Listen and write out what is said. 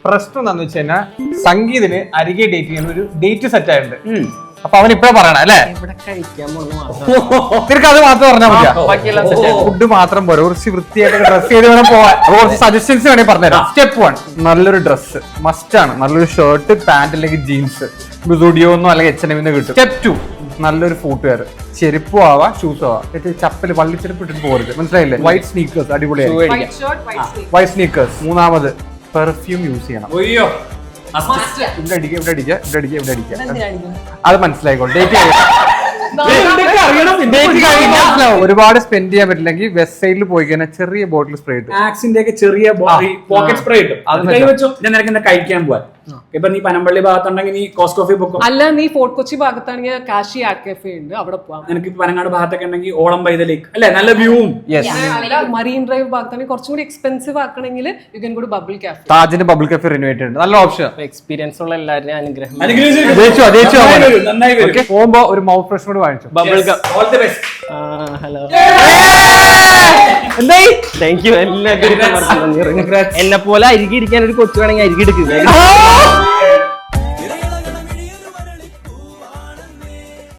പ്രശ്നം എന്താന്ന് വെച്ച് കഴിഞ്ഞാൽ സംഗീതിന് അരികെ ഡേറ്റ് ചെയ്യുന്ന ഒരു ഡേറ്റ് സെറ്റ് ആയിട്ടുണ്ട്. അപ്പൊ അവൻ ഇപ്പഴേ പറയണ അല്ലേ? തിരക്ക് അത് മാത്രം പറഞ്ഞാൽ മതിയാ? ഫുഡ് മാത്രം പോരാ, കുറച്ച് വൃത്തിയായിട്ട് ഡ്രസ് ചെയ്ത് വേണം പോവാൻ. കുറച്ച് സജഷൻസ് വേണമെങ്കിൽ പറഞ്ഞുതരാം. സ്റ്റെപ്പ് 1, നല്ലൊരു ഡ്രസ്സ് മസ്റ്റ് ആണ്. നല്ലൊരു ഷർട്ട്, പാന്റ് അല്ലെങ്കിൽ ജീൻസ് ബുസൂഡിയോന്നോ അല്ലെങ്കിൽ H&M കിട്ടും. സ്റ്റെപ്പ് 2, നല്ലൊരു ഫുട്വെയർ, ചെരുപ്പും ആവാം ഷൂസും ആവാം. ചപ്പല് വള്ളിച്ചെരുപ്പ് ഇട്ടിട്ട് പോരുത്, മനസ്സിലായില്ലേ? വൈറ്റ് സ്നീക്കേഴ്സ് അടിപൊളിയായി. White sneakers. 3ാമത് പെർഫ്യൂം യൂസ് ചെയ്യണം. ഇവിടെ അടിക്കുക. അത് മനസ്സിലായിക്കോട്ടെ. ഒരുപാട് സ്പെൻഡ് ചെയ്യാൻ പറ്റില്ലെങ്കിൽ വെസ്റ്റ് സൈഡിൽ പോയി കഴിഞ്ഞാൽ ചെറിയ ബോട്ടിൽ സ്പ്രേ ഇട്ട് ചെറിയ പോക്കറ്റ് സ്പ്രേ ഇട്ടും നിനക്ക് കഴിക്കാൻ പോവാൻ. ഇപ്പൊ നീ പനമ്പള്ളി ഭാഗത്തുണ്ടെങ്കിൽ നീ കോസ്റ്റ് കോഫി പൊക്കും. അല്ല, നീ ഫോർട്ട് കൊച്ചി ഭാഗത്താണെങ്കിൽ കാശി ആർട്ട് കഫേ ഉണ്ട്, അവിടെ പോവാം. നിനക്ക് പനങ്ങാട് ഭാഗത്തൊക്കെ ഉണ്ടെങ്കിൽ ഓളം ബൈ ദ ലേക്ക് അല്ലെ, നല്ല വ്യൂവും. മറീൻ ഡ്രൈവ് ഭാഗത്താണെങ്കിൽ കുറച്ചും കൂടി എക്സ്പെൻസീവ് ആക്കണമെങ്കിൽ you can go to bubble cafe. താജിന്റെ ബബിൾ കാഫേ റിനോവേറ്റ് ഉണ്ട്, നല്ല ഓപ്ഷൻ. എക്സ്പീരിയൻസ് ഉള്ള എല്ലാവരുടെയും അനുഗ്രഹം. പോകുമ്പോ ഒരു മൗത്ത് ഫ്രഷ് കൂടി വാങ്ങിച്ചു. Bubble all the best. Hello, thank you. എല്ലാവരും എന്നെ പോലെ അരികെ ഇരിക്കാൻ ഒരു കൊച്ചു വേണമെങ്കിൽ അരികെ എടുക്കുക.